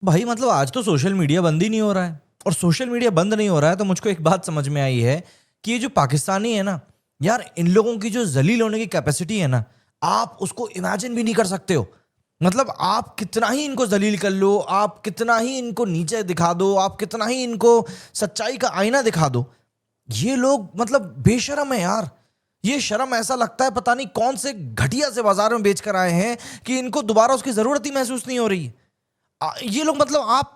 भाई मतलब आज तो सोशल मीडिया बंद ही नहीं हो रहा है। और सोशल मीडिया बंद नहीं हो रहा है तो मुझको एक बात समझ में आई है कि ये जो पाकिस्तानी है ना, यार इन लोगों की जो जलील होने की कैपेसिटी है ना, आप उसको इमेजिन भी नहीं कर सकते हो। मतलब आप कितना ही इनको जलील कर लो, आप कितना ही इनको नीचे दिखा दो, आप कितना ही इनको सच्चाई का आईना दिखा दो, ये लोग मतलब बेशरम है यार। ये शर्म ऐसा लगता है पता नहीं कौन से घटिया से बाजार में बेच कर आए हैं कि इनको दोबारा उसकी जरूरत ही महसूस नहीं हो रही है। ये लोग मतलब आप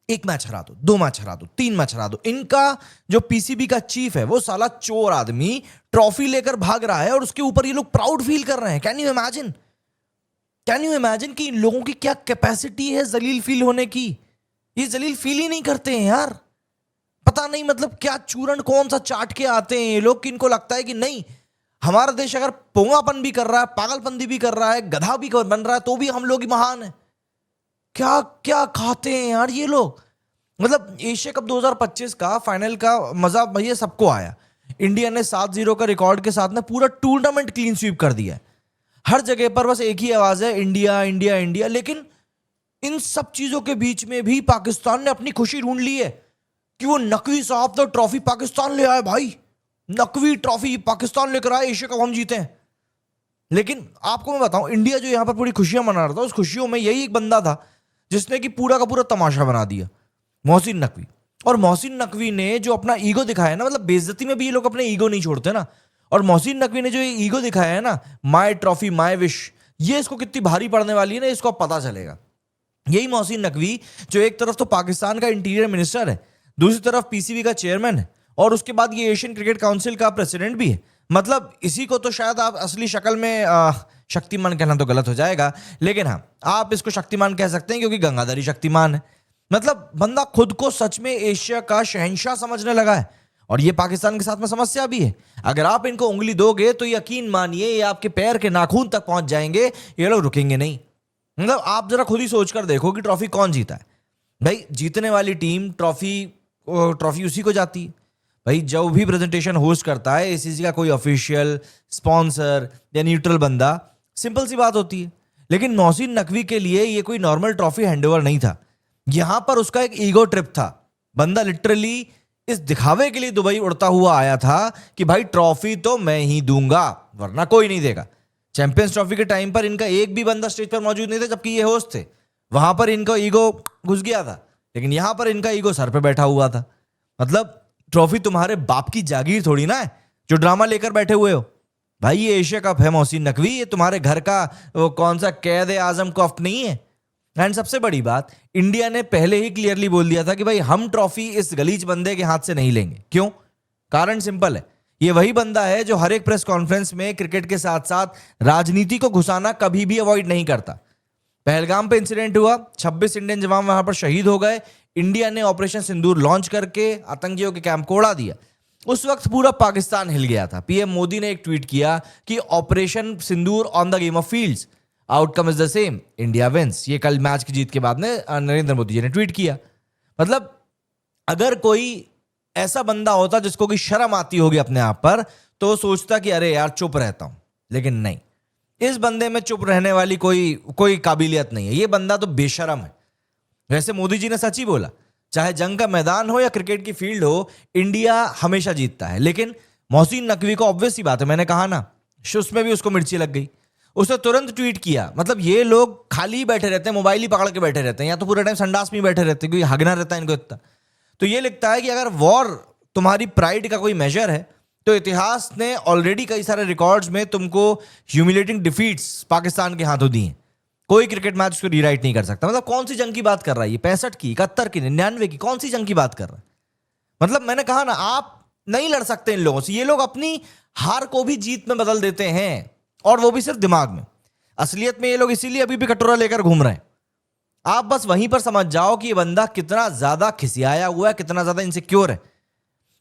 एक मैच हरा दो, दो मैच हरा दो, तीन मैच हरा दो, इनका जो पीसीबी का चीफ है वो साला चोर आदमी ट्रॉफी लेकर भाग रहा है और उसके ऊपर ये लोग प्राउड फील कर रहे हैं। Can you imagine, can you imagine कि इन लोगों की क्या कैपेसिटी है जलील फील होने की। ये जलील फील ही नहीं करते हैं यार। पता नहीं मतलब क्या चूरन कौन सा चाट के आते हैं ये लोग कि इनको लगता है कि नहीं, हमारा देश अगर पोंगापन भी कर रहा है, पागलपंदी भी कर रहा है, गधा भी बन रहा है, तो भी हम लोग ही महान है। क्या क्या खाते हैं यार ये लोग। मतलब एशिया कप 2025 का फाइनल का मजा भैया सबको आया। इंडिया ने 7-0 का रिकॉर्ड के साथ ना पूरा टूर्नामेंट क्लीन स्वीप कर दिया है। हर जगह पर बस एक ही आवाज है, इंडिया इंडिया इंडिया। लेकिन इन सब चीजों के बीच में भी पाकिस्तान ने अपनी खुशी ढूंढ ली है कि वो नकवी साहब तो ट्रॉफी पाकिस्तान ले आए भाई। नकवी ट्रॉफी पाकिस्तान लेकर आए, एशिया कप हम जीते हैं। लेकिन आपको मैं बताऊं, इंडिया जो यहां पर पूरी खुशियां मना रहा था, उस खुशियों में यही एक बंदा था जिसने कि पूरा का पूरा तमाशा बना दिया, मोहसिन नकवी। और मोहसिन नकवी ने जो अपना ईगो दिखाया ना, मतलब बेइज्जती में भी ये लोग अपने ईगो नहीं छोड़ते ना। और मोहसिन नकवी ने जो ये ईगो दिखाया है ना, माय ट्रॉफी माय विश, ये इसको कितनी भारी पड़ने वाली है ना, इसको अब पता चलेगा। यही मोहसिन नकवी जो एक तरफ तो पाकिस्तान का इंटीरियर मिनिस्टर है, दूसरी तरफ पीसीबी का चेयरमैन है, और उसके बाद ये एशियन क्रिकेट काउंसिल का प्रेसिडेंट भी है। मतलब इसी को तो शायद आप असली शक्ल में शक्तिमान कहना तो गलत हो जाएगा, लेकिन हाँ आप इसको शक्तिमान कह सकते हैं क्योंकि गंगाधरी शक्तिमान है। मतलब बंदा खुद को सच में एशिया का शहंशाह समझने लगा है। और ये पाकिस्तान के साथ में समस्या भी है। अगर आप इनको उंगली दोगे तो यकीन मानिए ये आपके पैर के नाखून तक पहुंच जाएंगे, ये लोग रुकेंगे नहीं। मतलब आप जरा खुद ही सोचकर देखो कि ट्रॉफी कौन जीता है। भाई जीतने वाली टीम ट्रॉफी ट्रॉफी उसी को जाती है। भाई जब भी प्रेजेंटेशन होस्ट करता है एसीसी का कोई ऑफिशियल स्पॉन्सर या न्यूट्रल बंदा, सिंपल सी बात होती है। लेकिन मोहसिन नकवी के लिए ये कोई नॉर्मल ट्रॉफी हैंडओवर नहीं था, यहां पर उसका एक ईगो ट्रिप था। बंदा लिटरली इस दिखावे के लिए दुबई उड़ता हुआ आया था कि भाई ट्रॉफी तो मैं ही दूंगा वरना कोई नहीं देगा। चैंपियंस ट्रॉफी के टाइम पर इनका एक भी बंदा स्टेज पर मौजूद नहीं था जबकि ये होस्ट थे। वहां पर इनका ईगो घुस गया था, लेकिन यहां पर इनका ईगो सर पे बैठा हुआ था। मतलब ट्रॉफी तुम्हारे बाप की जागीर थोड़ी ना है जो ड्रामा लेकर बैठे हुए हो। भाई ये एशिया कप है मोहसिन नकवी, ये तुम्हारे घर का वो कौन सा कैद आजम कप नहीं है। एंड सबसे बड़ी बात, इंडिया ने पहले ही क्लियरली बोल दिया था कि भाई हम ट्रॉफी इस गलीच बंदे के हाथ से नहीं लेंगे। क्यों? कारण सिंपल है, ये वही बंदा है जो हर एक प्रेस कॉन्फ्रेंस में क्रिकेट के साथ साथ राजनीति को घुसाना कभी भी अवॉइड नहीं करता। पहलगाम पे इंसिडेंट हुआ, 26 इंडियन जवान वहां पर शहीद हो गए। इंडिया ने ऑपरेशन सिंदूर लॉन्च करके आतंकियों के कैंप को उड़ा दिया। उस वक्त पूरा पाकिस्तान हिल गया था। पीएम मोदी ने एक ट्वीट किया कि operation Sindoor on the game of fields, outcome is the same, India wins. ये कल मैच की जीत के बाद में नरेंद्र मोदी जी ने ट्वीट किया। मतलब अगर कोई ऐसा बंदा होता जिसको की शर्म आती होगी अपने आप पर, तो सोचता कि अरे यार चुप रहता हूं, लेकिन नहीं, इस बंदे में चुप रहने वाली कोई काबिलियत नहीं है। ये बंदा तो बेशरम है। वैसे मोदी जी ने सच ही बोला, चाहे जंग का मैदान हो या क्रिकेट की फील्ड हो, इंडिया हमेशा जीतता है। लेकिन मोहसिन नकवी को ऑब्वियस सी बात है, मैंने कहा ना, उसमें भी उसको मिर्ची लग गई। उसने तुरंत ट्वीट किया। मतलब ये लोग खाली बैठे रहते हैं, मोबाइल ही पकड़ के बैठे रहते हैं, या तो पूरे टाइम संडास में बैठे रहते हैं क्योंकि हगना रहता है इनको इतना। तो ये लिखता है कि अगर वॉर तुम्हारी प्राइड का कोई मेजर है तो इतिहास ने ऑलरेडी कई सारे रिकॉर्ड्स में तुमको ह्यूमिलेटिंग डिफीट्स पाकिस्तान के हाथों दी हैं। कोई क्रिकेट मैच उसको रीराइट नहीं कर सकता। मतलब कौन सी जंग की बात कर रहा है ये? 65 की, 71 की, 99 की, कौन सी जंग की बात कर रहा है? मतलब मैंने कहा ना, आप नहीं लड़ सकते इन लोगों से। ये लोग अपनी हार को भी जीत में बदल देते हैं, और वो भी सिर्फ दिमाग में। असलियत में ये लोग इसीलिए अभी भी कटोरा लेकर घूम रहे हैं। आप बस वहीं पर समझ जाओ कि ये बंदा कितना ज्यादा खिसियाया हुआ है, कितना ज्यादा इनसिक्योर है।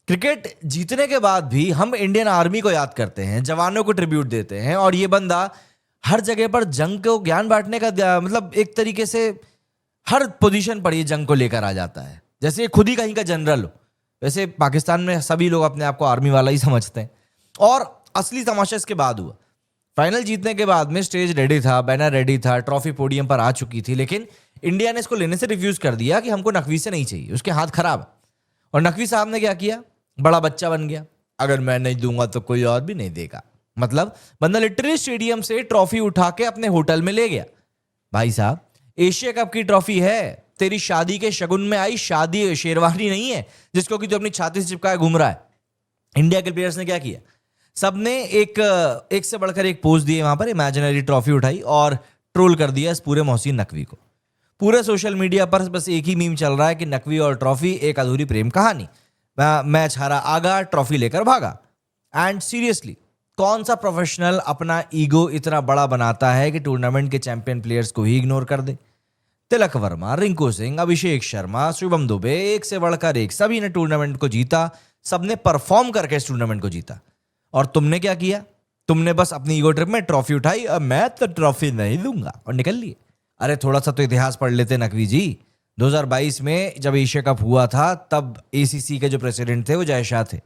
क्रिकेट जीतने के बाद भी हम इंडियन आर्मी को याद करते हैं, जवानों को ट्रिब्यूट देते हैं, और ये बंदा हर जगह पर जंग को ज्ञान बांटने का मतलब एक तरीके से हर पोजीशन पर ये जंग को लेकर आ जाता है, जैसे ये खुद ही कहीं का जनरल हो। वैसे पाकिस्तान में सभी लोग अपने आप को आर्मी वाला ही समझते हैं। और असली तमाशा इसके बाद हुआ। फाइनल जीतने के बाद में स्टेज रेडी था, बैनर रेडी था, ट्रॉफी पोडियम पर आ चुकी थी, लेकिन इंडिया ने इसको लेने से रिफ्यूज कर दिया कि हमको नकवी से नहीं चाहिए, उसके हाथ खराब है। और नकवी साहब ने क्या किया, बड़ा बच्चा बन गया, अगर मैं नहीं दूंगा तो कोई और भी नहीं देगा। मतलब बंदा लिटरली स्टेडियम से ट्रॉफी उठा के अपने होटल में ले गया। भाई साहब, एशिया कप की ट्रॉफी है, तेरी शादी के शगुन में आई शादी शेरवानी नहीं है जिसको कि तू अपनी छाती से चिपकाए घूम रहा है। इंडिया के प्लेयर्स ने क्या किया, सबने एक से बढ़कर एक पोज दिए, वहां पर इमेजिनरी ट्रॉफी उठाई और ट्रोल कर दिया इस पूरे मोहसिन नकवी को। पूरे सोशल मीडिया पर बस एक ही मीम चल रहा है कि नकवी और ट्रॉफी एक अधूरी प्रेम कहानी, मैच हारा आगा, ट्रॉफी लेकर भागा। एंड सीरियसली, कौन सा प्रोफेशनल अपना ईगो इतना बड़ा बनाता है कि टूर्नामेंट के चैंपियन प्लेयर्स को ही इग्नोर कर दे। तिलक वर्मा, रिंकू सिंह, अभिषेक शर्मा, शुभम दुबे, एक से बढ़कर एक, सभी ने टूर्नामेंट को जीता, सबने परफॉर्म करके इस टूर्नामेंट को जीता। और तुमने क्या किया, तुमने बस अपनी ईगो ट्रिप में ट्रॉफी उठाई, अब मैं तो ट्रॉफी नहीं दूंगा, और निकल लिए। अरे थोड़ा सा तो इतिहास पढ़ लेते नकवी जी। 2022 में जब एशिया कप हुआ था तब एसीसी के जो प्रेसिडेंट थे वो जय शाह थे,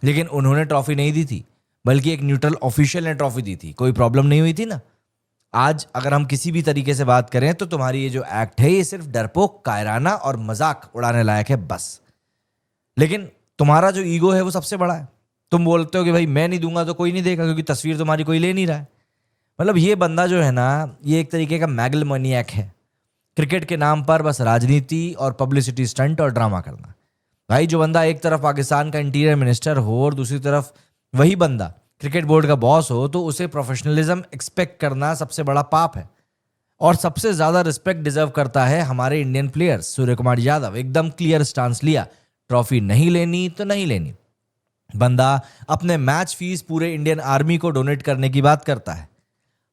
लेकिन उन्होंने ट्रॉफी नहीं दी थी, बल्कि एक न्यूट्रल ऑफिशियल ने ट्रॉफी दी थी, कोई प्रॉब्लम नहीं हुई थी ना। आज अगर हम किसी भी तरीके से बात करें तो तुम्हारी ये जो एक्ट है ये सिर्फ डरपोक, कायराना और मजाक उड़ाने लायक है बस। लेकिन तुम्हारा जो ईगो है वो सबसे बड़ा है। तुम बोलते हो कि भाई मैं नहीं दूंगा तो कोई नहीं देगा क्योंकि तस्वीर तुम्हारी कोई ले नहीं रहा है। मतलब ये बंदा जो है ना, ये एक तरीके का मैगलमैनिएक है। क्रिकेट के नाम पर बस राजनीति और पब्लिसिटी स्टंट और ड्रामा करना। भाई जो बंदा एक तरफ पाकिस्तान का इंटीरियर मिनिस्टर हो और दूसरी तरफ वही बंदा क्रिकेट बोर्ड का बॉस हो, तो उसे प्रोफेशनलिज्म एक्सपेक्ट करना सबसे बड़ा पाप है। और सबसे ज्यादा रिस्पेक्ट डिजर्व करता है हमारे इंडियन प्लेयर्स। सूर्य कुमार यादव एकदम क्लियर स्टांस लिया, ट्रॉफी नहीं लेनी तो नहीं लेनी। बंदा अपने मैच फीस पूरे इंडियन आर्मी को डोनेट करने की बात करता है,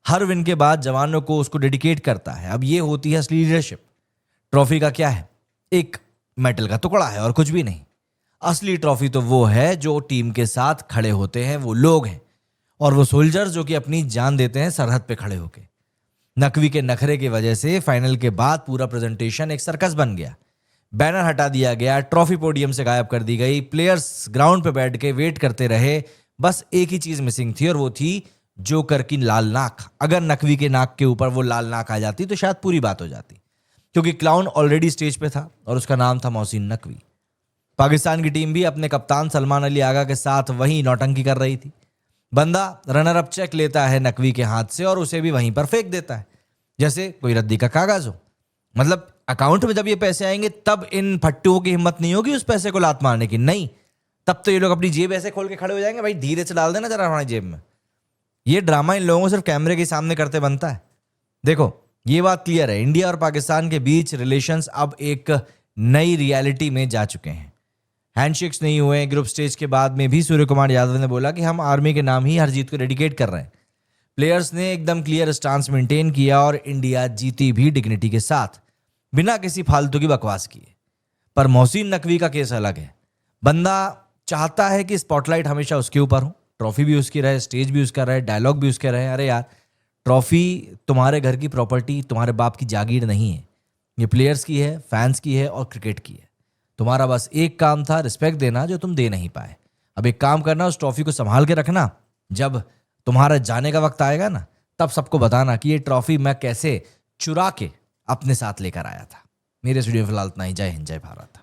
हर विन के बाद जवानों को उसको डेडिकेट करता है। अब ये होती है असली लीडरशिप। ट्रॉफी का क्या है, एक मेटल का टुकड़ा है और कुछ भी नहीं। असली ट्रॉफी तो वो है जो टीम के साथ खड़े होते हैं, वो लोग हैं, और वो सोल्जर्स जो कि अपनी जान देते हैं सरहद पे खड़े होके। नकवी के नखरे की वजह से फाइनल के बाद पूरा प्रेजेंटेशन एक सर्कस बन गया। बैनर हटा दिया गया, ट्रॉफी पोडियम से गायब कर दी गई, प्लेयर्स ग्राउंड पे बैठ के वेट करते रहे। बस एक ही चीज मिसिंग थी और वो थी जोकर की लाल नाक। अगर नकवी के नाक के ऊपर वो लाल नाक आ जाती तो शायद पूरी बात हो जाती, क्योंकि क्लाउन ऑलरेडी स्टेज पे था और उसका नाम था मोहसिन नकवी। पाकिस्तान की टीम भी अपने कप्तान सलमान अली आगा के साथ वहीं नौटंकी कर रही थी। बंदा रनर अप चेक लेता है नकवी के हाथ से और उसे भी वहीं पर फेंक देता है जैसे कोई रद्दी का कागज हो। मतलब अकाउंट में जब ये पैसे आएंगे तब इन फट्टुओं की हिम्मत नहीं होगी उस पैसे को लात मारने की, नहीं, तब तो ये लोग अपनी जेब ऐसे खोल के खड़े हो जाएंगे, भाई धीरे से डाल देना जरा हमारी जेब में। ये ड्रामा इन लोगों को सिर्फ कैमरे के सामने करते बनता है। देखो ये बात क्लियर है, इंडिया और पाकिस्तान के बीच रिलेशंस अब एक नई रियलिटी में जा चुके हैं। हैंडशेक्स नहीं हुए। ग्रुप स्टेज के बाद में भी सूर्य कुमार यादव ने बोला कि हम आर्मी के नाम ही हर जीत को डेडिकेट कर रहे हैं। प्लेयर्स ने एकदम क्लियर स्टांस मेंटेन किया और इंडिया जीती भी डिग्निटी के साथ, बिना किसी फालतू की बकवास किए। पर मोहसिन नकवी का केस अलग है। बंदा चाहता है कि स्पॉटलाइट हमेशा उसके ऊपर हो, ट्रॉफी भी उसकी रहे, स्टेज भी उसका रहे, डायलॉग भी उसके रहे। अरे यार, ट्रॉफी तुम्हारे घर की प्रॉपर्टी, तुम्हारे बाप की जागीर नहीं है। ये प्लेयर्स की है, फैंस की है और क्रिकेट की है। तुम्हारा बस एक काम था, रिस्पेक्ट देना, जो तुम दे नहीं पाए। अब एक काम करना, उस ट्रॉफी को संभाल के रखना। जब तुम्हारा जाने का वक्त आएगा ना, तब सबको बताना कि ये ट्रॉफी मैं कैसे चुरा के अपने साथ लेकर आया था। मेरे स्टूडियो फिलहाल इतना ही। जय हिंद, जय भारत।